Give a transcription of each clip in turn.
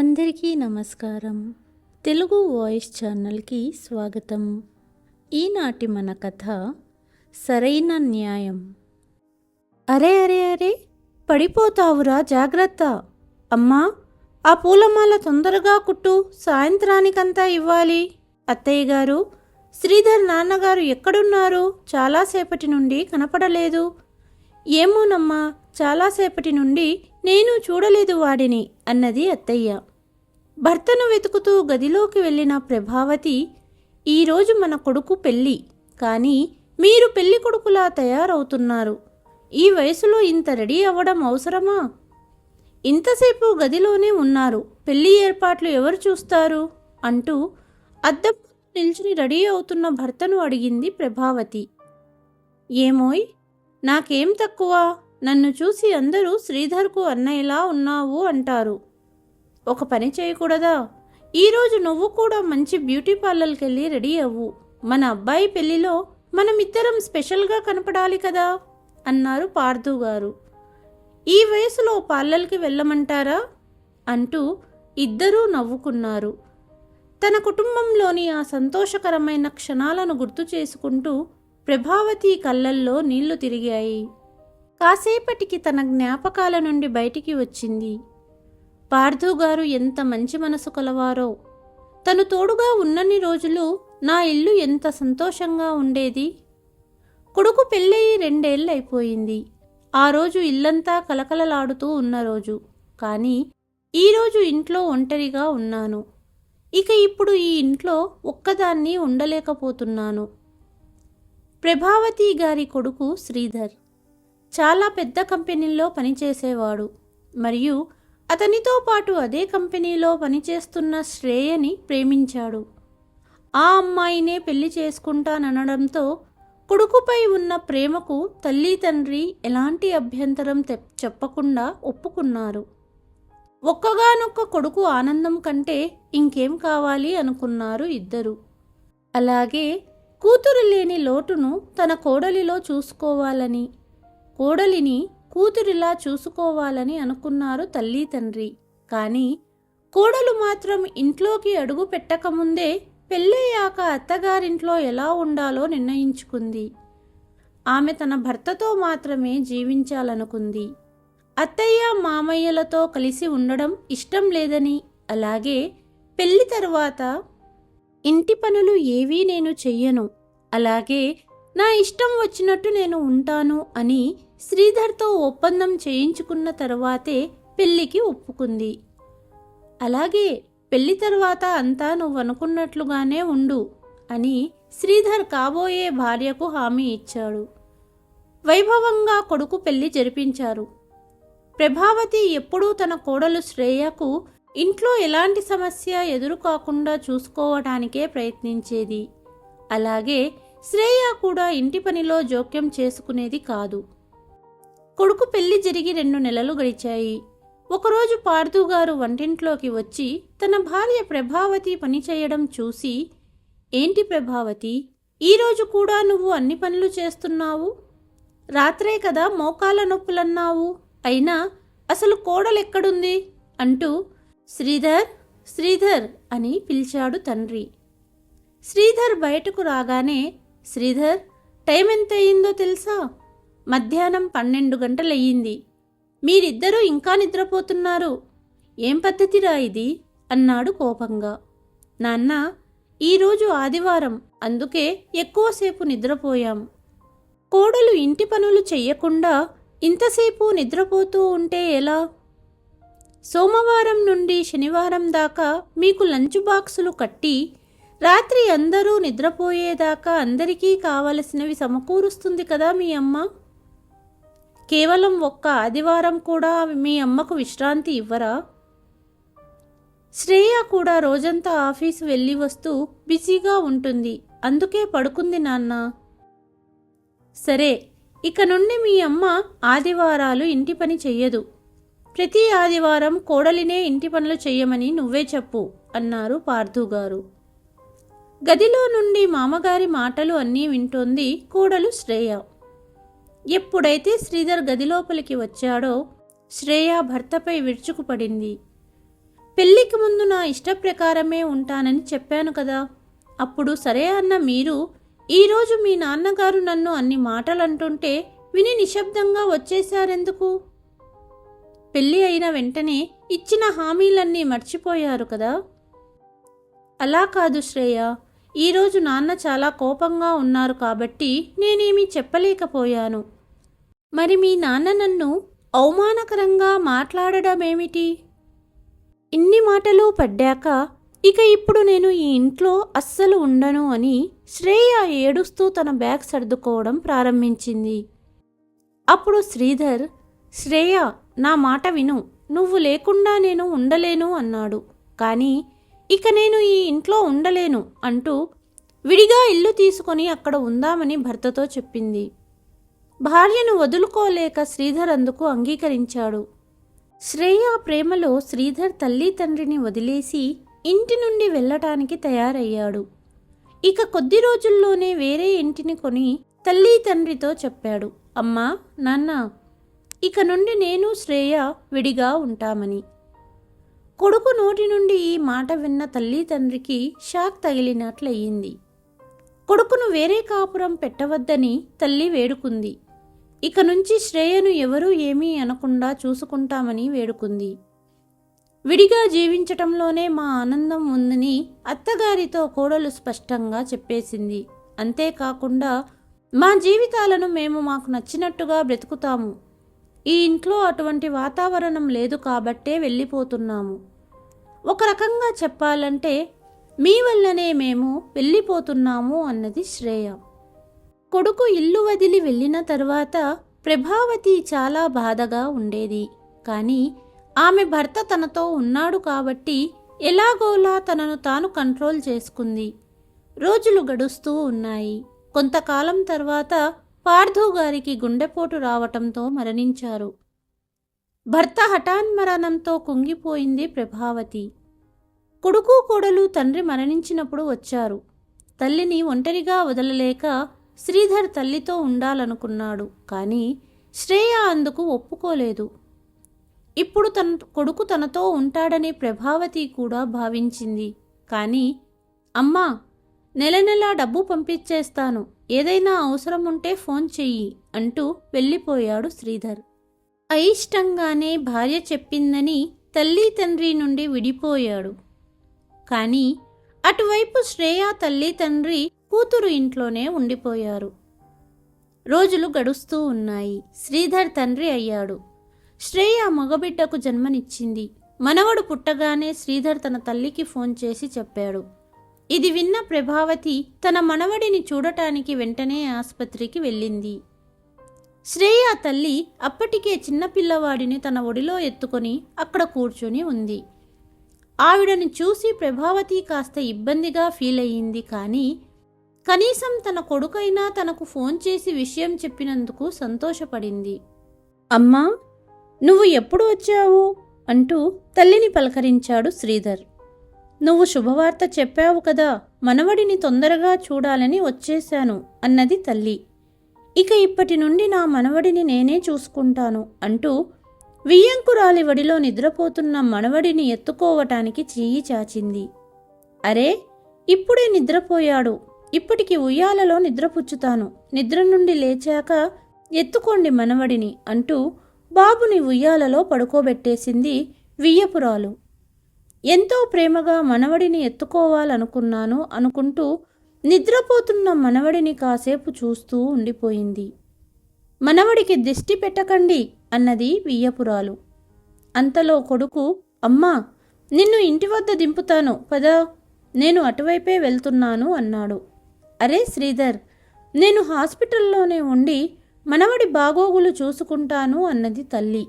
అందరికీ నమస్కారం. తెలుగు వాయిస్ ఛానల్కి స్వాగతం. ఈనాటి మన కథ సరైన న్యాయం. అరే అరే అరే, పడిపోతావురా, జాగ్రత్త. అమ్మా, ఆ పూలమాల తొందరగా కుట్టు, సాయంత్రానికంతా ఇవ్వాలి. అత్తయ్య గారు, శ్రీధర్ నాన్నగారు ఎక్కడున్నారు? చాలాసేపటి నుండి కనపడలేదు. ఏమోనమ్మా, చాలాసేపటి నుండి నేను చూడలేదు వాడిని అన్నది అత్తయ్య. భర్తను వెతుకుతూ గదిలోకి వెళ్ళిన ప్రభావతి, ఈరోజు మన కొడుకు పెళ్ళి, కానీ మీరు పెళ్లి కొడుకులా తయారవుతున్నారు. ఈ వయసులో ఇంత రెడీ అవ్వడం అవసరమా? ఇంతసేపు గదిలోనే ఉన్నారు, పెళ్లి ఏర్పాట్లు ఎవరు చూస్తారు అంటూ అద్దం నిల్చుని రెడీ అవుతున్న భర్తను అడిగింది ప్రభావతి. ఏమోయ్, నాకేం తక్కువ? నన్ను చూసి అందరూ శ్రీధర్కు అన్నయ్యలా ఉన్నావు అంటారు. ఒక పని చేయకూడదా? ఈరోజు నువ్వు కూడా మంచి బ్యూటీ పార్లర్కి వెళ్ళి రెడీ అవ్వు. మన అబ్బాయి పెళ్లిలో మనమిద్దరం స్పెషల్గా కనపడాలి కదా అన్నారు పార్థు గారు. ఈ వయసులో పార్లర్కి వెళ్ళమంటారా అంటూ ఇద్దరూ నవ్వుకున్నారు. తన కుటుంబంలోని ఆ సంతోషకరమైన క్షణాలను గుర్తు చేసుకుంటూ ప్రభావతి కళ్ళల్లో నీళ్లు తిరిగాయి. కాసేపటికి తన జ్ఞాపకాల నుండి బయటికి వచ్చింది. పార్థు గారు ఎంత మంచి మనసు కలవారో. తను తోడుగా ఉన్నన్ని రోజులు నా ఇల్లు ఎంత సంతోషంగా ఉండేది. కొడుకు పెళ్ళయి 2 ఏళ్ళైపోయింది. ఆ రోజు ఇల్లంతా కలకలలాడుతూ ఉన్న రోజు. కానీ ఈరోజు ఇంట్లో ఒంటరిగా ఉన్నాను. ఇక ఇప్పుడు ఈ ఇంట్లో ఒక్కదాన్ని ఉండలేకపోతున్నాను. ప్రభావతి గారి కొడుకు శ్రీధర్ చాలా పెద్ద కంపెనీలో పనిచేసేవాడు. మరియు అతనితో పాటు అదే కంపెనీలో పనిచేస్తున్న శ్రేయని ప్రేమించాడు. ఆ అమ్మాయినే పెళ్లి చేసుకుంటాననడంతో కొడుకుపై ఉన్న ప్రేమకు తల్లి తండ్రి ఎలాంటి అభ్యంతరం చెప్పకుండా ఒప్పుకున్నారు. ఒక్కగానొక్క కొడుకు ఆనందం కంటే ఇంకేం కావాలి అనుకున్నారు ఇద్దరు. అలాగే కూతురు లేని లోటును తన కోడలిలో చూసుకోవాలని, కోడలిని కూతురిలా చూసుకోవాలని అనుకున్నారు తల్లి తండ్రి. కానీ కోడలు మాత్రం ఇంట్లోకి అడుగు పెట్టకముందే పెళ్ళయ్యాక అత్తగారింట్లో ఎలా ఉండాలో నిర్ణయించుకుంది. ఆమె తన భర్తతో మాత్రమే జీవించాలనుకుంది. అత్తయ్య మామయ్యలతో కలిసి ఉండడం ఇష్టం లేదని, అలాగే పెళ్లి తర్వాత ఇంటి పనులు ఏవీ నేను చెయ్యను, అలాగే నా ఇష్టం వచ్చినట్టు నేను ఉంటాను అని శ్రీధర్తో ఒప్పందం చేయించుకున్న తర్వాతే పెళ్లికి ఒప్పుకుంది. అలాగే పెళ్లి తర్వాత అంతా నువ్వనుకున్నట్లుగానే ఉండు అని శ్రీధర్ కాబోయే భార్యకు హామీ ఇచ్చాడు. వైభవంగా కొడుకు పెళ్లి జరిపించారు. ప్రభావతి ఎప్పుడూ తన కోడలు శ్రేయకు ఇంట్లో ఎలాంటి సమస్య ఎదురుకాకుండా చూసుకోవటానికే ప్రయత్నించేది. అలాగే శ్రేయ కూడా ఇంటి పనిలో జోక్యం చేసుకునేది కాదు. కొడుకు పెళ్లి జరిగి 2 నెలలు గడిచాయి. ఒకరోజు పార్థు గారు వంటింట్లోకి వచ్చి తన భార్య ప్రభావతి పని చేయడం చూసి, ఏంటి ప్రభావతి, ఈరోజు కూడా నువ్వు అన్ని పనులు చేస్తున్నావు? రాత్రే కదా మోకాళ్ళ నొప్పులన్నావు, అయినా అసలు కోడలెక్కడుంది అంటూ శ్రీధర్ శ్రీధర్ అని పిలిచాడు తండ్రి. శ్రీధర్ బయటకు రాగానే, శ్రీధర్, టైం ఎంత అయిందో తెలుసా? మధ్యాహ్నం 12 గంటలయ్యింది. మీరిద్దరూ ఇంకా నిద్రపోతున్నారు. ఏం పద్ధతిరా ఇది అన్నాడు కోపంగా. నాన్న, ఈరోజు ఆదివారం, అందుకే ఎక్కువసేపు నిద్రపోయాం. కోడలు ఇంటి పనులు చెయ్యకుండా ఇంతసేపు నిద్రపోతూ ఉంటే ఎలా? సోమవారం నుండి శనివారం దాకా మీకు లంచ్ బాక్సులు కట్టి రాత్రి అందరూ నిద్రపోయేదాకా అందరికీ కావలసినవి సమకూరుస్తుంది కదా మీ అమ్మ. కేవలం ఒక్క ఆదివారం కూడా మీ అమ్మకు విశ్రాంతి ఇవ్వరా? శ్రేయ కూడా రోజంతా ఆఫీసు వెళ్ళి వస్తూ బిజీగా ఉంటుంది, అందుకే పడుకుంది నాన్న. సరే, ఇక నుండి మీ అమ్మ ఆదివారాలు ఇంటి పని చెయ్యదు. ప్రతి ఆదివారం కోడలినే ఇంటి పనులు చెయ్యమని నువ్వే చెప్పు అన్నారు పార్థు గారు. గదిలో నుండి మామగారి మాటలు అన్నీ వింటోంది కోడలు శ్రేయ. ఎప్పుడైతే శ్రీధర్ గదిలోపలికి వచ్చాడో శ్రేయ భర్తపై విరుచుకుపడింది. పెళ్ళికి ముందు నా ఇష్టప్రకారమే ఉంటానని చెప్పాను కదా. అప్పుడు సరే అన్న మీరు ఈరోజు మీ నాన్నగారు నన్ను అన్ని మాటలు అంటుంటే విని నిశ్శబ్దంగా వచ్చేశారెందుకు? పెళ్ళి అయిన వెంటనే ఇచ్చిన హామీలన్నీ మర్చిపోయారు కదా. అలా కాదు శ్రేయ, ఈరోజు నాన్న చాలా కోపంగా ఉన్నారు కాబట్టి నేనేమీ చెప్పలేకపోయాను. మరి మీ నాన్న నన్ను అవమానకరంగా మాట్లాడడమేమిటి? ఇన్ని మాటలు పడ్డాక ఇక ఇప్పుడు నేను ఈ ఇంట్లో అస్సలు ఉండను అని శ్రేయ ఏడుస్తూ తన బ్యాగ్ సర్దుకోవడం ప్రారంభించింది. అప్పుడు శ్రీధర్, శ్రేయ నా మాట విను, నువ్వు లేకుండా నేను ఉండలేను అన్నాడు. కానీ ఇక నేను ఈ ఇంట్లో ఉండలేను అంటూ విడిగా ఇల్లు తీసుకొని అక్కడ ఉందామని భర్తతో చెప్పింది. భార్యను వదులుకోలేక శ్రీధర్ అందుకు అంగీకరించాడు. శ్రేయ ప్రేమలో శ్రీధర్ తల్లి తండ్రిని వదిలేసి ఇంటి నుండి వెళ్ళటానికి తయారయ్యాడు. ఇక కొద్ది రోజుల్లోనే వేరే ఇంటిని కొని తల్లి తండ్రితో చెప్పాడు, అమ్మా నాన్న, ఇక నుండి నేను శ్రేయ విడిగా ఉంటామని. కొడుకు నోటి నుండి ఈ మాట విన్న తల్లి తండ్రికి షాక్ తగిలినట్లయింది. కొడుకును వేరే కాపురం పెట్టవద్దని తల్లి వేడుకుంది. ఇక నుంచి శ్రేయను ఎవరూ ఏమీ అనకుండా చూసుకుంటామని వేడుకుంది. విడిగా జీవించటంలోనే మా ఆనందం ఉందని అత్తగారితో కోడలు స్పష్టంగా చెప్పేసింది. అంతేకాకుండా మా జీవితాలను మేము మాకు నచ్చినట్టుగా బ్రతుకుతాము. ఈ ఇంట్లో అటువంటి వాతావరణం లేదు కాబట్టే వెళ్ళిపోతున్నాము. ఒక రకంగా చెప్పాలంటే మీ వల్లనే మేము వెళ్ళిపోతున్నాము అన్నది శ్రేయ. కొడుకు ఇల్లు వదిలి వెళ్ళిన తర్వాత ప్రభావతి చాలా బాధగా ఉండేది. కానీ ఆమె భర్త తనతో ఉన్నాడు కాబట్టి ఎలాగోలా తనను తాను కంట్రోల్ చేసుకుంది. రోజులు గడుస్తూ ఉన్నాయి. కొంతకాలం తర్వాత పార్థు గారికి గుండెపోటు రావటంతో మరణించారు. భర్త హఠాన్మరణంతో కుంగిపోయింది ప్రభావతి. కొడుకు కోడలు తండ్రి మరణించినప్పుడు వచ్చారు. తల్లిని ఒంటరిగా వదలలేక శ్రీధర్ తల్లితో ఉండాలనుకున్నాడు. కానీ శ్రేయ అందుకు ఒప్పుకోలేదు. ఇప్పుడు తన కొడుకు తనతో ఉంటాడని ప్రభావతి కూడా భావించింది. కానీ అమ్మా, నెల నెలా డబ్బు పంపించేస్తాను, ఏదైనా అవసరం ఉంటే ఫోన్ చెయ్యి అంటూ వెళ్ళిపోయాడు శ్రీధర్. అయిష్టంగానే భార్య చెప్పిందని తల్లి తండ్రి నుండి విడిపోయాడు. కానీ అటువైపు శ్రేయ తల్లి తండ్రి కూతురు ఇంట్లోనే ఉండిపోయారు. రోజులు గడుస్తూ ఉన్నాయి. శ్రీధర్ తండ్రి అయ్యాడు. శ్రేయ మగబిడ్డకు జన్మనిచ్చింది. మనవడు పుట్టగానే శ్రీధర్ తన తల్లికి ఫోన్ చేసి చెప్పాడు. ఇది విన్న ప్రభావతి తన మనవడిని చూడటానికి వెంటనే ఆసుపత్రికి వెళ్ళింది. శ్రేయ తల్లి అప్పటికే చిన్నపిల్లవాడిని తన ఒడిలో ఎత్తుకొని అక్కడ కూర్చొని ఉంది. ఆవిడని చూసి ప్రభావతి కాస్త ఇబ్బందిగా ఫీల్ అయ్యింది. కానీ కనీసం తన కొడుకైనా తనకు ఫోన్ చేసి విషయం చెప్పినందుకు సంతోషపడింది. అమ్మా, నువ్వు ఎప్పుడు వచ్చావు అంటూ తల్లిని పలకరించాడు శ్రీధర్. నువ్వు శుభవార్త చెప్పావు కదా, మనవడిని తొందరగా చూడాలని వచ్చేశాను అన్నది తల్లి. ఇక ఇప్పటి నుండి నా మనవడిని నేనే చూసుకుంటాను అంటూ వియ్యంకురాలి వడిలో నిద్రపోతున్న మనవడిని ఎత్తుకోవటానికి చెయ్యి చాచింది. అరే, ఇప్పుడే నిద్రపోయాడు, ఇప్పటికి ఉయ్యాలలో నిద్రపుచ్చుతాను, నిద్ర నుండి లేచాక ఎత్తుకోండి మనవడిని అంటూ బాబుని ఉయ్యాలలో పడుకోబెట్టేసింది వియ్యపురాలు. ఎంతో ప్రేమగా మనవడిని ఎత్తుకోవాలనుకున్నాను అనుకుంటూ నిద్రపోతున్న మనవడిని కాసేపు చూస్తూ ఉండిపోయింది. మనవడికి దిష్టి పెట్టకండి అన్నది వియ్యపురాలు. అంతలో కొడుకు, అమ్మా, నిన్ను ఇంటి వద్ద దింపుతాను పదా, నేను అటువైపే వెళ్తున్నాను అన్నాడు. అరే శ్రీధర్, నేను హాస్పిటల్లోనే ఉండి మనవడి బాగోగులు చూసుకుంటాను అన్నది తల్లి.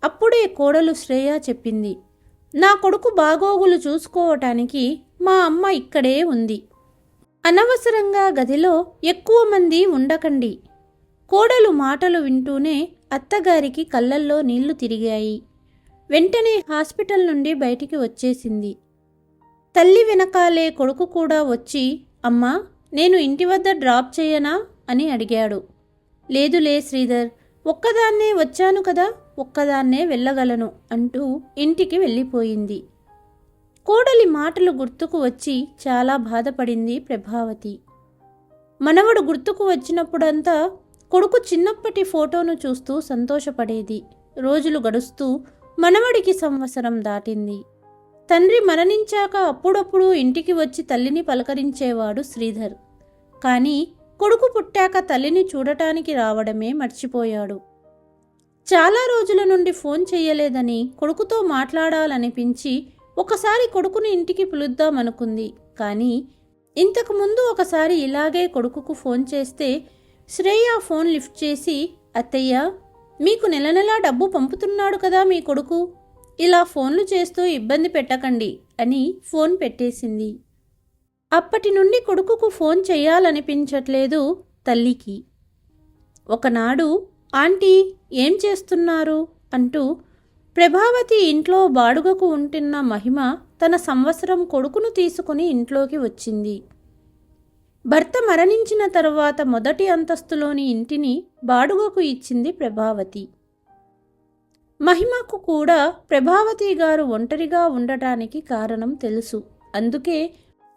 అప్పుడే కోడలు శ్రేయ చెప్పింది, నా కొడుకు బాగోగులు చూసుకోవటానికి మా అమ్మ ఇక్కడే ఉంది. అనవసరంగా గదిలో ఎక్కువ మంది ఉండకండి. కోడలు మాటలు వింటూనే అత్తగారికి కళ్ళల్లో నీళ్లు తిరిగాయి. వెంటనే హాస్పిటల్ నుండి బయటికి వచ్చేసింది. తల్లి వెనకాలే కొడుకు కూడా వచ్చి, అమ్మా, నేను ఇంటి వద్ద డ్రాప్ చేయనా అని అడిగాడు. లేదులే శ్రీధర్, ఒక్కదాన్నే వచ్చాను కదా, ఒక్కదాన్నే వెళ్ళగలను అంటూ ఇంటికి వెళ్ళిపోయింది. కోడలి మాటలు గుర్తుకు వచ్చి చాలా బాధపడింది ప్రభావతి. మనవడు గుర్తుకు వచ్చినప్పుడంతా కొడుకు చిన్నప్పటి ఫోటోను చూస్తూ సంతోషపడేది. రోజులు గడుస్తూ మనవడికి సంవత్సరం దాటింది. తండ్రి మరణించాక అప్పుడప్పుడు ఇంటికి వచ్చి తల్లిని పలకరించేవాడు శ్రీధర్. కానీ కొడుకు పుట్టాక తల్లిని చూడటానికి రావడమే మర్చిపోయాడు. చాలా రోజుల నుండి ఫోన్ చెయ్యలేదని కొడుకుతో మాట్లాడాలనిపించి ఒకసారి కొడుకుని ఇంటికి పిలుద్దామనుకుంది. కానీ ఇంతకుముందు ఒకసారి ఇలాగే కొడుకుకు ఫోన్ చేస్తే శ్రేయ ఫోన్ లిఫ్ట్ చేసి, అత్తయ్య, మీకు నెల నెలా డబ్బు పంపుతున్నాడు కదా మీ కొడుకు, ఇలా ఫోన్లు చేస్తూ ఇబ్బంది పెట్టకండి అని ఫోన్ పెట్టేసింది. అప్పటి నుండి కొడుకుకు ఫోన్ చేయాలనిపించట్లేదు తల్లికి. ఒకనాడు, ఆంటీ ఏం చేస్తున్నారు అంటూ ప్రభావతి ఇంట్లో బాడుగకు ఉంటున్న మహిమ తన సంవత్సరం కొడుకును తీసుకుని ఇంట్లోకి వచ్చింది. భర్త మరణించిన తరువాత మొదటి అంతస్తులోని ఇంటిని బాడుగకు ఇచ్చింది ప్రభావతి. మహిమకు కూడా ప్రభావతి గారు ఒంటరిగా ఉండటానికి కారణం తెలుసు. అందుకే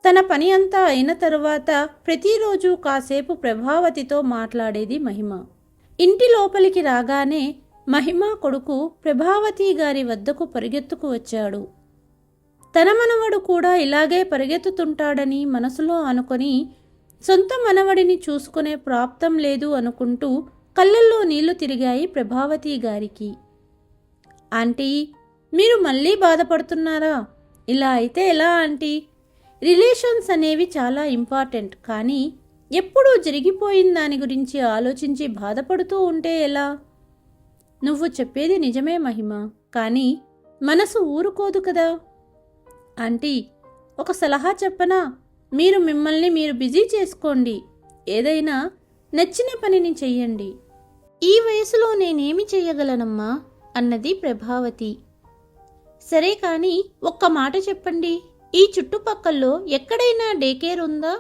తన పని అంతా అయిన తరువాత ప్రతిరోజు కాసేపు ప్రభావతితో మాట్లాడేది మహిమ. ఇంటి లోపలికి రాగానే మహిమ కొడుకు ప్రభావతి గారి వద్దకు పరిగెత్తుకు వచ్చాడు. తన మనవడు కూడా ఇలాగే పరిగెత్తుతుంటాడని మనసులో అనుకొని సొంత మనవడిని చూసుకునే ప్రాప్తం లేదు అనుకుంటూ కళ్ళల్లో నీళ్లు తిరిగాయి ప్రభావతి గారికి. ఆంటీ, మీరు మళ్ళీ బాధపడుతున్నారా? ఇలా అయితే ఎలా ఆంటీ? రిలేషన్స్ అనేవి చాలా ఇంపార్టెంట్, కానీ ఎప్పుడూ జరిగిపోయిన దాని గురించి ఆలోచించి బాధపడుతూ ఉంటే ఎలా? నువ్వు చెప్పేది నిజమే మహిమ, కానీ మనసు ఊరుకోదు కదా. ఆంటీ, ఒక సలహా చెప్పనా? మీరు మిమ్మల్ని మీరు బిజీ చేసుకోండి, ఏదైనా నచ్చిన పనిని చెయ్యండి. ఈ వయసులో నేనేమి చెయ్యగలనమ్మా అన్నది ప్రభావతి. సరే కానీ ఒక్క మాట చెప్పండి, ఈ చుట్టుపక్కల్లో ఎక్కడైనా డే కేర్ ఉందా?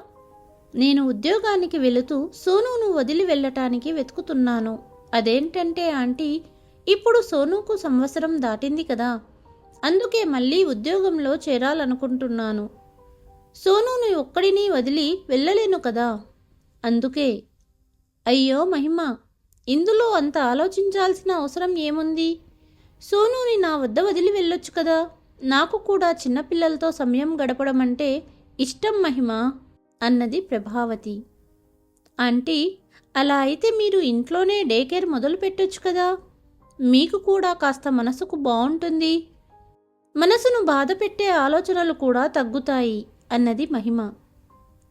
నేను ఉద్యోగానికి వెళుతూ సోనూను వదిలి వెళ్ళటానికి వెతుకుతున్నాను. అదేంటంటే ఆంటీ, ఇప్పుడు సోనూకు సంవత్సరం దాటింది కదా, అందుకే మళ్ళీ ఉద్యోగంలో చేరాలనుకుంటున్నాను. సోనూను ఒక్కడిని వదిలి వెళ్ళలేను కదా, అందుకే. అయ్యో మహిమ, ఇందులో అంత ఆలోచించాల్సిన అవసరం ఏముంది? సోనూని నా వద్ద వదిలి వెళ్ళొచ్చు కదా. నాకు కూడా చిన్నపిల్లలతో సమయం గడపడం అంటే ఇష్టం మహిమ అన్నది ప్రభావతి. ఆంటీ, అలా అయితే మీరు ఇంట్లోనే డే కేర్ మొదలు పెట్టొచ్చు కదా, మీకు కూడా కాస్త మనసుకు బాగుంటుంది, మనసును బాధ పెట్టే ఆలోచనలు కూడా తగ్గుతాయి అన్నది మహిమ.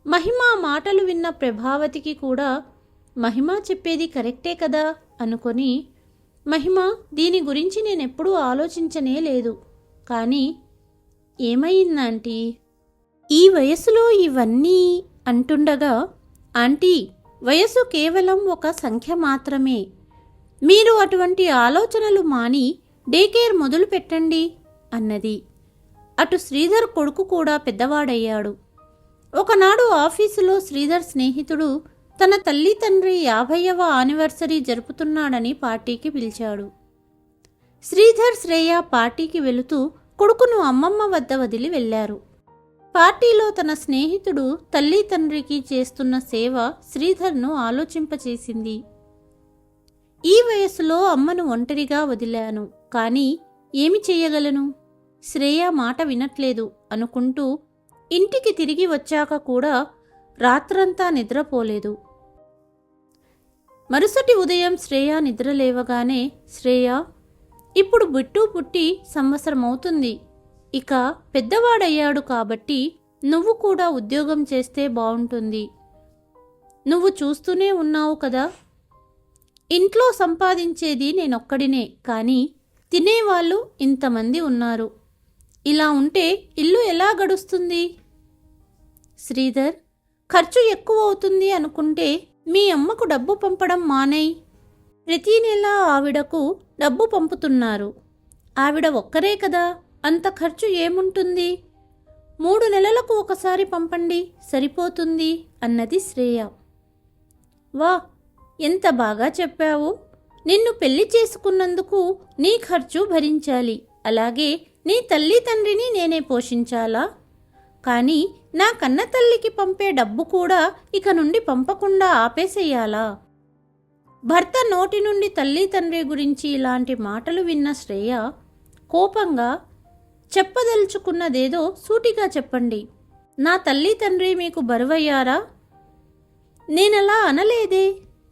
మహిమ మాటలు విన్న ప్రభావతికి కూడా మహిమ చెప్పేది కరెక్టే కదా అనుకొని, మహిమ, దీని గురించి నేనెప్పుడూ ఆలోచించనే లేదు, కానీ ఏమైందాంటీ? ఈ వయసులో ఇవన్నీ అంటుండగా, ఆంటీ, వయసు కేవలం ఒక సంఖ్య మాత్రమే. మీరు అటువంటి ఆలోచనలు మాని డే కేర్ మొదలు పెట్టండి అన్నది. అటు శ్రీధర్ కొడుకు కూడా పెద్దవాడయ్యాడు. ఒకనాడు ఆఫీసులో శ్రీధర్ స్నేహితుడు తన తల్లి తండ్రి 50వ యానివర్సరీ జరుపుతున్నాడని పార్టీకి పిలిచాడు. శ్రీధర్ శ్రేయ పార్టీకి వెళుతూ కొడుకును అమ్మమ్మ వద్ద వదిలి వెళ్లారు. పార్టీలో తన స్నేహితుడు తల్లి తండ్రికి చేస్తున్న సేవ శ్రీధర్ను ఆలోచింపచేసింది. ఈ వయసులో అమ్మను ఒంటరిగా వదిలాను, కానీ ఏమి చెయ్యగలను? శ్రేయ మాట వినట్లేదు అనుకుంటూ ఇంటికి తిరిగి వచ్చాక కూడా రాత్రంతా నిద్రపోలేదు. మరుసటి ఉదయం శ్రేయ నిద్రలేవగానే, శ్రేయ, ఇప్పుడు బిట్టు పుట్టి సంవత్సరం అవుతుంది, ఇక పెద్దవాడయ్యాడు కాబట్టి నువ్వు కూడా ఉద్యోగం చేస్తే బావుంటుంది. నువ్వు చూస్తూనే ఉన్నావు కదా, ఇంట్లో సంపాదించేది నేనొక్కడినే, కానీ తినేవాళ్ళు ఇంతమంది ఉన్నారు. ఇలా ఉంటే ఇల్లు ఎలా గడుస్తుంది? శ్రీధర్, ఖర్చు ఎక్కువ అవుతుంది అనుకుంటే మీ అమ్మకు డబ్బు పంపడం మానేయ్. ప్రతి నెల ఆవిడకు డబ్బు పంపుతున్నారు. ఆవిడ ఒక్కరే కదా, అంత ఖర్చు ఏముంటుంది? 3 నెలలకు ఒకసారి పంపండి, సరిపోతుంది అన్నది శ్రేయ. వా, ఎంత బాగా చెప్పావు. నిన్ను పెళ్లి చేసుకున్నందుకు నీ ఖర్చు భరించాలి, అలాగే నీ తల్లి తండ్రిని నేనే పోషించాలా? కానీ నా కన్న తల్లికి పంపే డబ్బు కూడా ఇక నుండి పంపకుండా ఆపేసేయాలా? భర్త నోటి నుండి తల్లి తండ్రి గురించి ఇలాంటి మాటలు విన్న శ్రేయ కోపంగా, చెప్పదలుచుకున్నదేదో సూటిగా చెప్పండి. నా తల్లి తండ్రి మీకు బరువయ్యారా? నేనలా అనలేదే.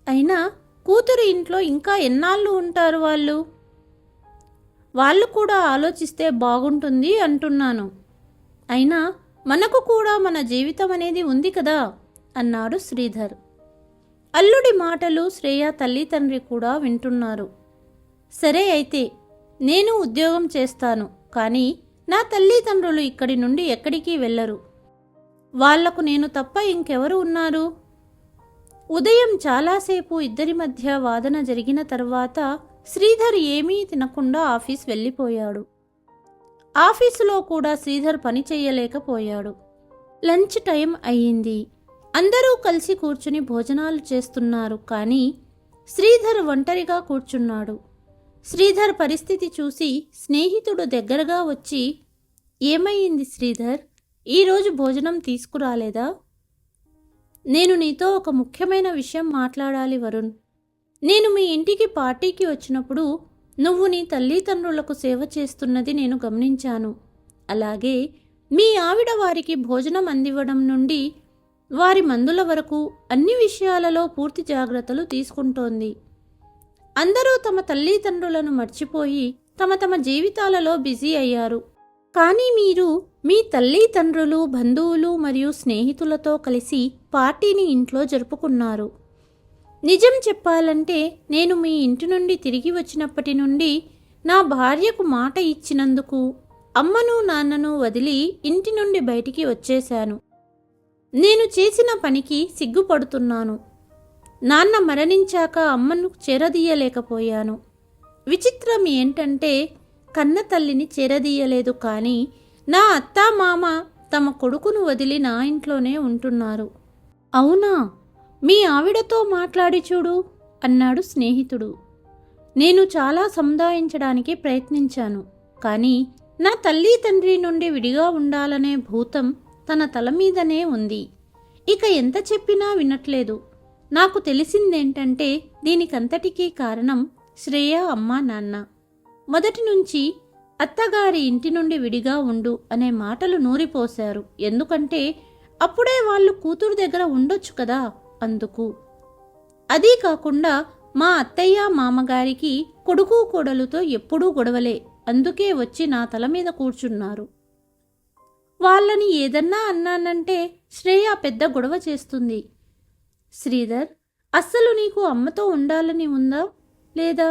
అయినా కూతురు ఇంట్లో ఇంకా ఎన్నాళ్ళు ఉంటారు వాళ్ళు? వాళ్ళు కూడా ఆలోచిస్తే బాగుంటుంది అంటున్నాను. అయినా మనకు కూడా మన జీవితం అనేది ఉంది కదా అన్నాడు శ్రీధర్. అల్లుడి మాటలు శ్రేయ తల్లి తండ్రి కూడా వింటున్నారు. సరే అయితే నేను ఉద్యోగం చేస్తాను, కానీ నా తల్లిదండ్రులు ఇక్కడి నుండి ఎక్కడికి వెళ్ళరు. వాళ్లకు నేను తప్ప ఇంకెవరు ఉన్నారు? ఉదయం చాలాసేపు ఇద్దరి మధ్య వాదన జరిగిన తర్వాత శ్రీధర్ ఏమీ తినకుండా ఆఫీస్ వెళ్ళిపోయాడు. ఆఫీసులో కూడా శ్రీధర్ పని చెయ్యలేకపోయాడు. లంచ్ టైం అయ్యింది. అందరూ కలిసి కూర్చుని భోజనాలు చేస్తున్నారు, కానీ శ్రీధర్ ఒంటరిగా కూర్చున్నాడు. శ్రీధర్ పరిస్థితి చూసి స్నేహితుడు దగ్గరగా వచ్చి, ఏమయ్యింది శ్రీధర్, ఈరోజు భోజనం తీసుకురాలేదా? నేను నీతో ఒక ముఖ్యమైన విషయం మాట్లాడాలి వరుణ్. నేను మీ ఇంటికి పార్టీకి వచ్చినప్పుడు నువ్వు నీ తల్లిదండ్రులకు సేవ చేస్తున్నది నేను గమనించాను. అలాగే మీ ఆవిడ వారికి భోజనం అందివ్వడం నుండి వారి మందుల వరకు అన్ని విషయాలలో పూర్తి జాగ్రత్తలు తీసుకుంటోంది. అందరూ తమ తల్లిదండ్రులను మర్చిపోయి తమ తమ జీవితాలలో బిజీ అయ్యారు. కానీ మీరు మీ తల్లిదండ్రులు, బంధువులు మరియు స్నేహితులతో కలిసి పార్టీని ఇంట్లో జరుపుకున్నారు. నిజం చెప్పాలంటే నేను మీ ఇంటి నుండి తిరిగి వచ్చినప్పటి నుండి నా భార్యకు మాట ఇచ్చినందుకు అమ్మను నాన్నను వదిలి ఇంటి నుండి బయటికి వచ్చేశాను. నేను చేసిన పనికి సిగ్గుపడుతున్నాను. నాన్న మరణించాక అమ్మను చేరదీయలేకపోయాను. విచిత్రం ఏంటంటే కన్న తల్లిని చేరదీయలేదు, కానీ నా అత్తా మామ తమ కొడుకును వదిలి నా ఇంట్లోనే ఉంటున్నారు. అవునా? మీ ఆవిడతో మాట్లాడి చూడు అన్నాడు స్నేహితుడు. నేను చాలా సముదాయించడానికి ప్రయత్నించాను, కానీ నా తల్లి తండ్రి నుండి విడిగా ఉండాలనే భూతం తన తల మీదనే ఉంది. ఇక ఎంత చెప్పినా వినట్లేదు. నాకు తెలిసిందేంటంటే దీనికంతటికీ కారణం శ్రేయ అమ్మ నాన్న. మొదటి నుంచి అత్తగారి ఇంటి నుండి విడిగా ఉండు అనే మాటలు నూరిపోశారు. ఎందుకంటే అప్పుడే వాళ్ళు కూతురు దగ్గర ఉండొచ్చు కదా, అందుకు. అదీ కాకుండా మా అత్తయ్య మామగారికి కొడుకు కోడలుతో ఎప్పుడూ గొడవలే, అందుకే వచ్చి నా తల మీద కూర్చున్నారు. వాళ్ళని ఏదన్నా అన్నానంటే శ్రేయ పెద్ద గొడవ చేస్తుంది. శ్రీధర్, అస్సలు నీకు అమ్మతో ఉండాలని ఉందా లేదా?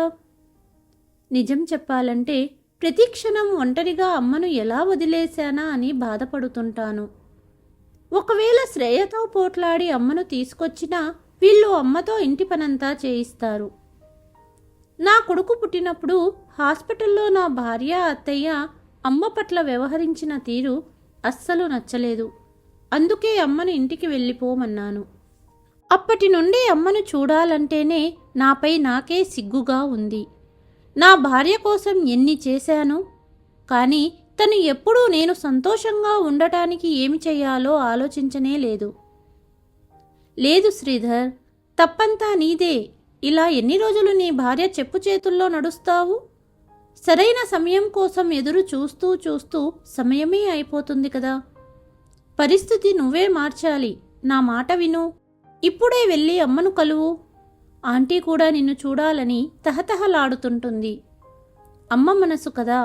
నిజం చెప్పాలంటే ప్రతి క్షణం ఒంటరిగా అమ్మను ఎలా వదిలేశానా అని బాధపడుతుంటాను. ఒకవేళ శ్రేయతో పోట్లాడి అమ్మను తీసుకొచ్చినా వీళ్ళు అమ్మతో ఇంటి పనంతా చేయిస్తారు. నా కొడుకు పుట్టినప్పుడు హాస్పిటల్లో నా భార్య అత్తయ్య అమ్మ పట్ల వ్యవహరించిన తీరు అస్సలు నచ్చలేదు. అందుకే అమ్మను ఇంటికి వెళ్ళిపోమన్నాను. అప్పటి నుండి అమ్మను చూడాలంటేనే నాపై నాకే సిగ్గుగా ఉంది. నా భార్య కోసం ఎన్ని చేశాను, కానీ తను ఎప్పుడూ నేను సంతోషంగా ఉండటానికి ఏమి చెయ్యాలో ఆలోచించనే లేదు. లేదు శ్రీధర్, తప్పంతా నీదే. ఇలా ఎన్ని రోజులు నీ భార్య చెప్పు చేతుల్లో నడుస్తావు? సరైన సమయం కోసం ఎదురు చూస్తూ చూస్తూ సమయమే అయిపోతుంది కదా. పరిస్థితి నువ్వే మార్చాలి. నా మాట విను. ఇప్పుడే వెళ్ళి అమ్మను కలువు. ఆంటీ కూడా నిన్ను చూడాలని తహతహలాడుతుంటుంది. అమ్మ మనసు కదా,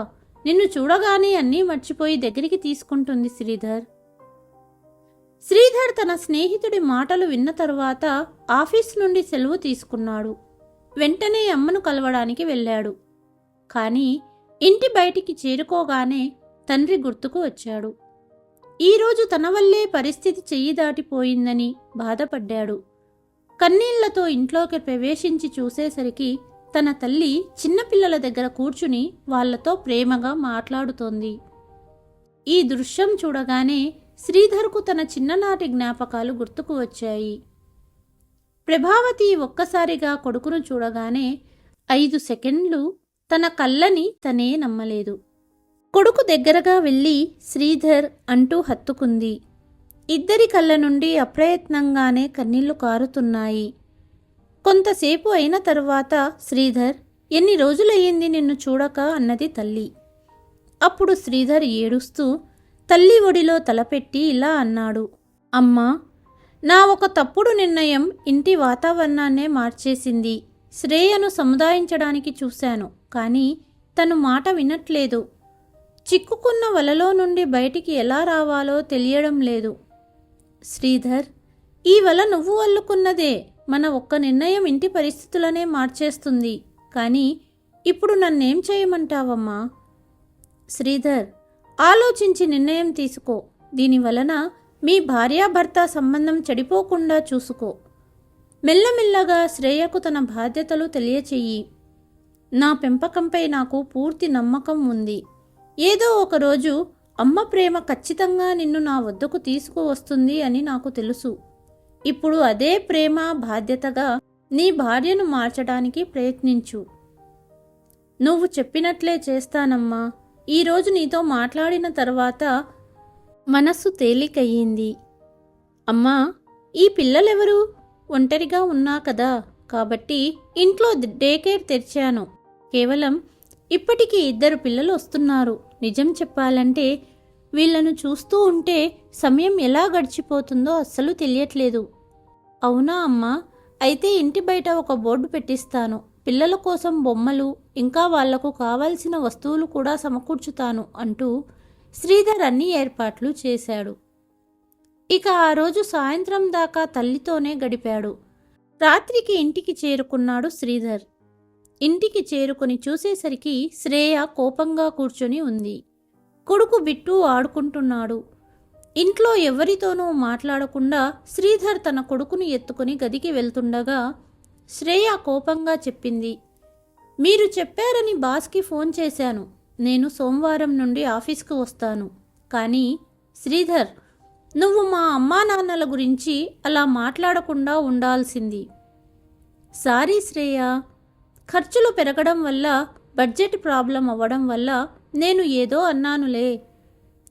నిన్ను చూడగానే అన్నీ మర్చిపోయి దగ్గరికి తీసుకుంటుంది శ్రీధర్. శ్రీధర్ తన స్నేహితుడి మాటలు విన్న తరువాత ఆఫీస్ నుండి సెలవు తీసుకున్నాడు. వెంటనే అమ్మను కలవడానికి వెళ్ళాడు. కానీ ఇంటి బయటికి చేరుకోగానే తండ్రి గుర్తుకు వచ్చాడు. ఈరోజు తన వల్లే పరిస్థితి చెయ్యి దాటిపోయిందని బాధపడ్డాడు. కన్నీళ్లతో ఇంట్లోకి ప్రవేశించి చూసేసరికి తన తల్లి చిన్నపిల్లల దగ్గర కూర్చుని వాళ్లతో ప్రేమగా మాట్లాడుతోంది. ఈ దృశ్యం చూడగానే శ్రీధర్కు తన చిన్ననాటి జ్ఞాపకాలు గుర్తుకు వచ్చాయి. ప్రభావతి ఒక్కసారిగా కొడుకును చూడగానే 5 సెకండ్లు తన కళ్ళని తనే నమ్మలేదు. కొడుకు దగ్గరగా వెళ్ళి శ్రీధర్ అంటూ హత్తుకుంది. ఇద్దరి కళ్ళ నుండి అప్రయత్నంగానే కన్నీళ్లు కారుతున్నాయి. కొంతసేపు అయిన తరువాత శ్రీధర్, ఎన్ని రోజులయ్యింది నిన్ను చూడక అన్నది తల్లి. అప్పుడు శ్రీధర్ ఏడుస్తూ తల్లి ఒడిలో తలపెట్టి ఇలా అన్నాడు. అమ్మా, నా ఒక తప్పుడు నిర్ణయం ఇంటి వాతావరణాన్నే మార్చేసింది. శ్రేయను సముదాయించడానికి చూశాను, కానీ తను మాట వినట్లేదు. చిక్కుకున్న వలలో నుండి బయటికి ఎలా రావాలో తెలియడం లేదు. శ్రీధర్, ఈ వల నువ్వు అల్లుకున్నదే. మన ఒక్క నిర్ణయం ఇంటి పరిస్థితులనే మార్చేస్తుంది. కానీ ఇప్పుడు నన్నేం చేయమంటావమ్మా? శ్రీధర్, ఆలోచించి నిర్ణయం తీసుకో. దీనివలన మీ భార్యాభర్త సంబంధం చెడిపోకుండా చూసుకో. మెల్లమెల్లగా శ్రేయకు తన బాధ్యతలు తెలియచెయ్యి. నా పెంపకంపై నాకు పూర్తి నమ్మకం ఉంది. ఏదో ఒకరోజు అమ్మ ప్రేమ ఖచ్చితంగా నిన్ను నా వద్దకు తీసుకువస్తుంది అని నాకు తెలుసు. ఇప్పుడు అదే ప్రేమ బాధ్యతగా నీ భార్యను మార్చడానికి ప్రయత్నించు. నువ్వు చెప్పినట్లే చేస్తానమ్మా. ఈరోజు నీతో మాట్లాడిన తర్వాత మనస్సు తేలికయ్యింది. అమ్మా, ఈ పిల్లలెవరు? ఒంటరిగా ఉన్నా కదా, కాబట్టి ఇంట్లో డే కేర్ తెరిచాను. కేవలం ఇప్పటికీ 2 పిల్లలు వస్తున్నారు. నిజం చెప్పాలంటే వీళ్లను చూస్తూ ఉంటే సమయం ఎలా గడిచిపోతుందో అస్సలు తెలియట్లేదు. అవునా అమ్మా? అయితే ఇంటి బయట ఒక బోర్డు పెట్టిస్తాను. పిల్లల కోసం బొమ్మలు, ఇంకా వాళ్లకు కావాల్సిన వస్తువులు కూడా సమకూర్చుతాను అంటూ శ్రీధర్ అన్ని ఏర్పాట్లు చేశాడు. ఇక ఆ రోజు సాయంత్రం దాకా తల్లితోనే గడిపాడు. రాత్రికి ఇంటికి చేరుకున్నాడు శ్రీధర్. ఇంటికి చేరుకుని చూసేసరికి శ్రేయ కోపంగా కూర్చొని ఉంది. కొడుకు బిట్టు ఆడుకుంటున్నాడు. ఇంట్లో ఎవరితోనూ మాట్లాడకుండా శ్రీధర్ తన కొడుకుని ఎత్తుకుని గదికి వెళ్తుండగా శ్రేయ కోపంగా చెప్పింది, మీరు చెప్పారని బాస్కి ఫోన్ చేశాను. నేను సోమవారం నుండి ఆఫీస్కు వస్తాను. కానీ శ్రీధర్, నువ్వు మా అమ్మా నాన్నల గురించి అలా మాట్లాడకుండా ఉండాల్సింది. సారీ శ్రేయ, ఖర్చులు పెరగడం వల్ల, బడ్జెట్ ప్రాబ్లం అవ్వడం వల్ల నేను ఏదో అన్నానులే.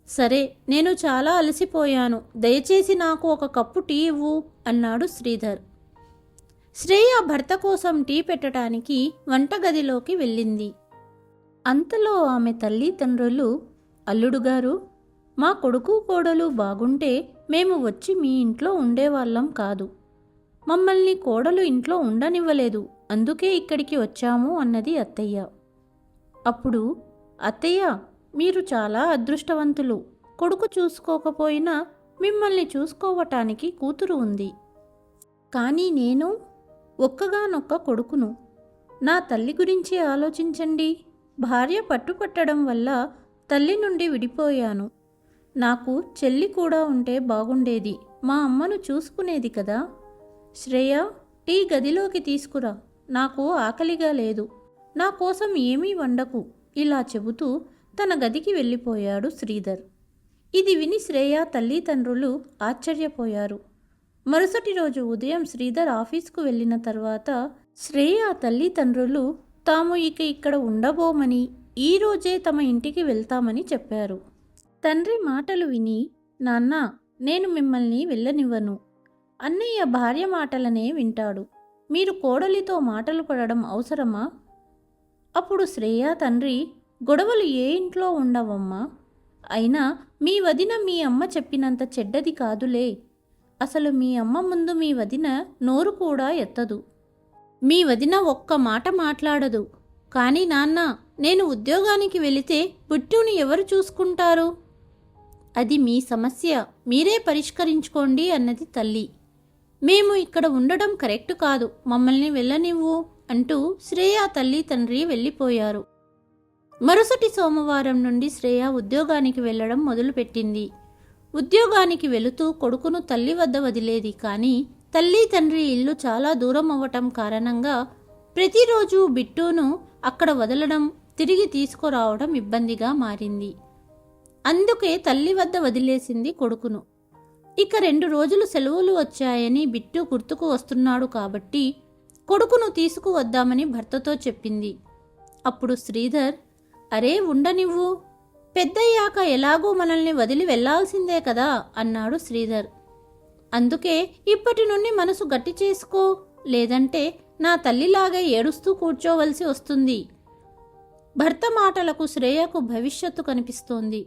సరే, నేను చాలా అలసిపోయాను. దయచేసి నాకు ఒక కప్పు టీ ఇవ్వు అన్నాడు శ్రీధర్. శ్రేయ భర్త కోసం టీ పెట్టడానికి వంటగదిలోకి వెళ్ళింది. అంతలో ఆమె తల్లిదండ్రులు, అల్లుడుగారు, మా కొడుకు కోడలు బాగుంటే మేము వచ్చి మీ ఇంట్లో ఉండేవాళ్ళం కాదు. మమ్మల్ని కోడలు ఇంట్లో ఉండనివ్వలేదు, అందుకే ఇక్కడికి వచ్చాము అన్నది అత్తయ్య. అప్పుడు అత్తయ్య, మీరు చాలా అదృష్టవంతులు. కొడుకు చూసుకోకపోయినా మిమ్మల్ని చూసుకోవటానికి కూతురు ఉంది. కానీ నేను ఒక్కగానొక్క కొడుకును. నా తల్లి గురించి ఆలోచించండి. భార్య పట్టుపట్టడం వల్ల తల్లి నుండి విడిపోయాను. నాకు చెల్లి కూడా ఉంటే బాగుండేది. మా అమ్మను చూసుకునేది కదా. శ్రేయ, టీ గదిలోకి తీసుకురా. నాకు ఆకలిగా లేదు. నా కోసం ఏమీ వండకు. ఇలా చెబుతూ తన గదికి వెళ్ళిపోయాడు శ్రీధర్. ఇది విని శ్రేయ తల్లిదండ్రులు ఆశ్చర్యపోయారు. మరుసటి రోజు ఉదయం శ్రీధర్ ఆఫీస్కు వెళ్ళిన తర్వాత శ్రేయ తల్లిదండ్రులు తాము ఇక్కడ ఉండబోమని, ఈరోజే తమ ఇంటికి వెళ్తామని చెప్పారు. తండ్రి మాటలు విని, నాన్న, నేను మిమ్మల్ని వెళ్ళనివ్వను. అన్నయ్య భార్య మాటలనే వింటాడు. మీరు కోడలితో మాటలు పడడం అవసరమా? అప్పుడు శ్రేయ తండ్రి, గొడవలు ఏ ఇంట్లో ఉండవమ్మా. అయినా మీ వదిన మీ అమ్మ చెప్పినంత చెడ్డది కాదులే. అసలు మీ అమ్మ ముందు మీ వదిన నోరు కూడా ఎత్తదు. మీ వదిన ఒక్క మాట మాట్లాడదు. కానీ నాన్న, నేను ఉద్యోగానికి వెళితే పుట్టుని ఎవరు చూసుకుంటారు? అది మీ సమస్య, మీరే పరిష్కరించుకోండి అన్నది తల్లి. మేము ఇక్కడ ఉండడం కరెక్ట్ కాదు, మమ్మల్ని వెళ్ళనివ్వు అంటూ శ్రేయ తల్లి తండ్రి వెళ్ళిపోయారు. మరుసటి సోమవారం నుండి శ్రేయ ఉద్యోగానికి వెళ్ళడం మొదలుపెట్టింది. ఉద్యోగానికి వెళుతూ కొడుకును తల్లి వద్ద వదిలేది. కానీ తల్లి తండ్రి ఇల్లు చాలా దూరం అవ్వటం కారణంగా ప్రతిరోజు బిట్టును అక్కడ వదలడం, తిరిగి తీసుకురావడం ఇబ్బందిగా మారింది. అందుకే తల్లి వద్ద వదిలేసింది కొడుకును. ఇక 2 రోజులు సెలవులు వచ్చాయని బిట్టు గుర్తుకు వస్తున్నాడు కాబట్టి కొడుకును తీసుకువద్దామని భర్తతో చెప్పింది. అప్పుడు శ్రీధర్, అరే ఉండనివ్వు, పెద్దయ్యాక ఎలాగూ మనల్ని వదిలి వెళ్లాల్సిందే కదా అన్నాడు శ్రీధర్. అందుకే ఇప్పటి నుండి మనసు గట్టి చేసుకో, లేదంటే నా తల్లిలాగే ఏడుస్తూ కూర్చోవలసి వస్తుంది. భర్త మాటలకు శ్రేయకు భవిష్యత్తు కనిపిస్తోంది.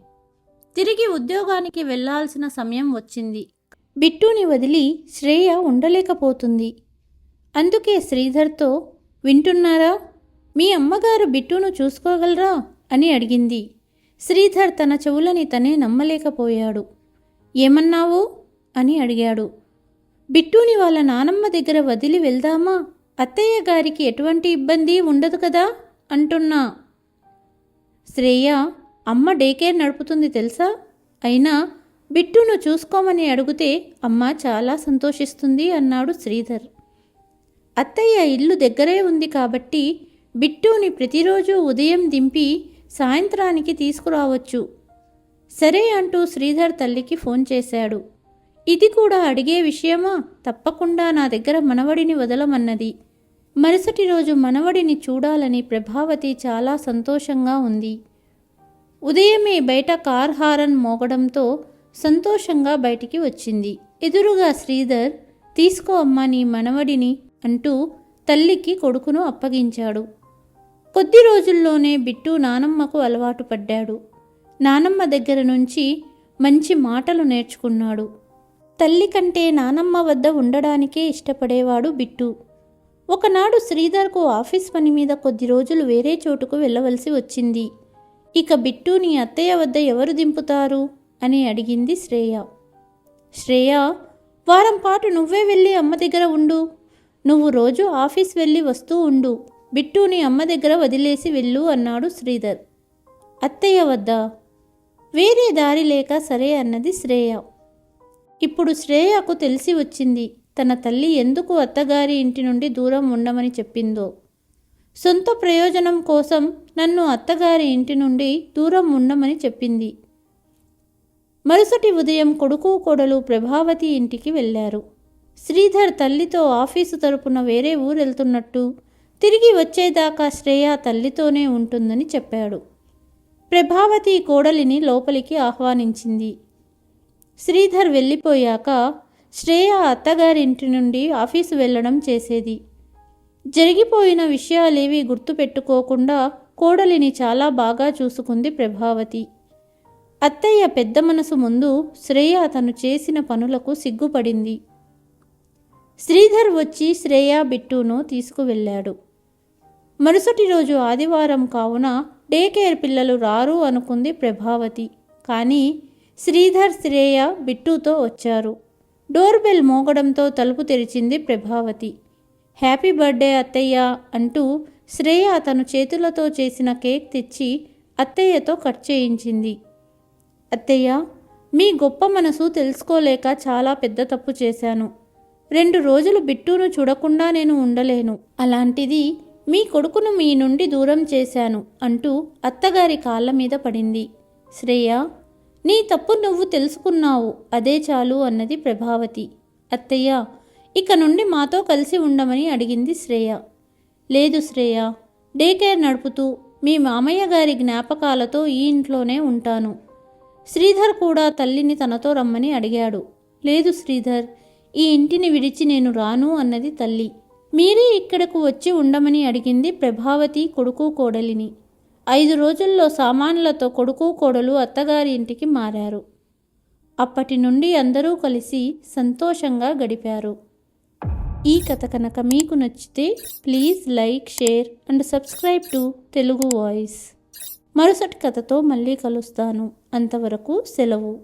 తిరిగి ఉద్యోగానికి వెళ్లాల్సిన సమయం వచ్చింది. బిట్టుని వదిలి శ్రేయ ఉండలేకపోతుంది. అందుకే శ్రీధర్తో, వింటున్నారా, మీ అమ్మగారు బిట్టును చూసుకోగలరా అని అడిగింది. శ్రీధర్ తన చెవులని తనే నమ్మలేకపోయాడు. ఏమన్నావు అని అడిగాడు. బిట్టుని వాళ్ళ నానమ్మ దగ్గర వదిలి వెళ్దామా, అత్తయ్య గారికి ఎటువంటి ఇబ్బంది ఉండదు కదా అంటున్నా. శ్రేయ, అమ్మ డేకేర్ నడుపుతుంది తెలుసా, అయినా బిట్టును చూసుకోమని అడిగితే అమ్మ చాలా సంతోషిస్తుంది అన్నాడు శ్రీధర్. అత్తయ్య ఇల్లు దగ్గరే ఉంది కాబట్టి బిట్టుని ప్రతిరోజు ఉదయం దింపి సాయంత్రానికి తీసుకురావచ్చు. సరే అంటూ శ్రీధర్ తల్లికి ఫోన్ చేశాడు. ఇది కూడా అడిగే విషయమా, తప్పకుండా నా దగ్గర మనవడిని వదలమన్నది. మరుసటి రోజు మనవడిని చూడాలని ప్రభావతి చాలా సంతోషంగా ఉంది. ఉదయమే బయట కార్ హారన్ మోగడంతో సంతోషంగా బయటికి వచ్చింది. ఎదురుగా శ్రీధర్, తీసుకో అమ్మా నీ మనవడిని అంటూ తల్లికి కొడుకును అప్పగించాడు. కొద్ది రోజుల్లోనే బిట్టు నానమ్మకు అలవాటు పడ్డాడు. నానమ్మ దగ్గర నుంచి మంచి మాటలు నేర్చుకున్నాడు. తల్లి కంటే నానమ్మ వద్ద ఉండడానికే ఇష్టపడేవాడు బిట్టు. ఒకనాడు శ్రీధర్కు ఆఫీస్ పని మీద కొద్ది రోజులు వేరే చోటుకు వెళ్ళవలసి వచ్చింది. ఇక బిట్టుని అత్తయ్య వద్ద ఎవరు దింపుతారు అని అడిగింది శ్రేయ. శ్రేయ, వారం పాటు నువ్వే వెళ్ళి అమ్మ దగ్గర ఉండు. నువ్వు రోజు ఆఫీస్ వెళ్ళి వస్తూ ఉండు. బిట్టుని అమ్మ దగ్గర వదిలేసి వెళ్ళు అన్నాడు శ్రీధర్. అత్తయ్య వద్ద? వేరే దారి లేక సరే అన్నది శ్రేయ. ఇప్పుడు శ్రేయకు తెలిసి వచ్చింది తన తల్లి ఎందుకు అత్తగారి ఇంటి నుండి దూరం ఉండమని చెప్పిందో. సొంత ప్రయోజనం కోసం నన్ను అత్తగారి ఇంటి నుండి దూరం ఉండమని చెప్పింది. మరుసటి ఉదయం కొడుకు కోడలు ప్రభావతి ఇంటికి వెళ్ళారు. శ్రీధర్ తల్లితో ఆఫీసు తరపున వేరే ఊరెళ్తున్నట్టు, తిరిగి వచ్చేదాకా శ్రేయ తల్లితోనే ఉంటుందని చెప్పాడు. ప్రభావతి కోడలిని లోపలికి ఆహ్వానించింది. శ్రీధర్ వెళ్ళిపోయాక శ్రేయ అత్తగారింటి నుండి ఆఫీసు వెళ్ళడం చేసేది. జరిగిపోయిన విషయాలేవీ గుర్తుపెట్టుకోకుండా కోడలిని చాలా బాగా చూసుకుంది ప్రభావతి. అత్తయ్య పెద్ద మనసు ముందు శ్రేయ తను చేసిన పనులకు సిగ్గుపడింది. శ్రీధర్ వచ్చి శ్రేయ బిట్టును తీసుకువెళ్ళాడు. మరుసటి రోజు ఆదివారం కావున డే కేర్ పిల్లలు రారు అనుకుంది ప్రభావతి. కానీ శ్రీధర్, శ్రేయ బిట్టుతో వచ్చారు. డోర్ బెల్ మోగడంతో తలుపు తెరిచింది ప్రభావతి. హ్యాపీ బర్త్డే అత్తయ్య అంటూ శ్రేయ తను చేతులతో చేసిన కేక్ తెచ్చి అత్తయ్యతో కట్ చేయించింది. అత్తయ్య, మీ గొప్ప మనసు తెలుసుకోలేక చాలా పెద్ద తప్పు చేశాను. 2 రోజులు బిట్టును చూడకుండా నేను ఉండలేను. అలాంటిది మీ కొడుకును మీ నుండి దూరం చేశాను అంటూ అత్తగారి కాళ్ళ మీద పడింది. శ్రేయ, నీ తప్పు నువ్వు తెలుసుకున్నావు, అదే చాలు అన్నది ప్రభావతి. అత్తయ్య, ఇక నుండి మాతో కలిసి ఉండమని అడిగింది శ్రేయ. లేదు శ్రేయ, డే కేర్ నడుపుతూ మీ మామయ్య గారి జ్ఞాపకాలతో ఈ ఇంట్లోనే ఉంటాను. శ్రీధర్ కూడా తల్లిని తనతో రమ్మని అడిగాడు. లేదు శ్రీధర్, ఈ ఇంటిని విడిచి నేను రాను అన్నది తల్లి. మీరే ఇక్కడకు వచ్చి ఉండమని అడిగింది ప్రభావతి కొడుకు కోడలిని. 5 రోజుల్లో సామాన్లతో కొడుకు కోడలు అత్తగారి ఇంటికి మారారు. అప్పటి నుండి అందరూ కలిసి సంతోషంగా గడిపారు. ఈ కథ కనుక మీకు నచ్చితే please like, share and subscribe to Telugu voice. మరుసటి కథతో మళ్ళీ కలుస్తాను. అంతవరకు సెలవు.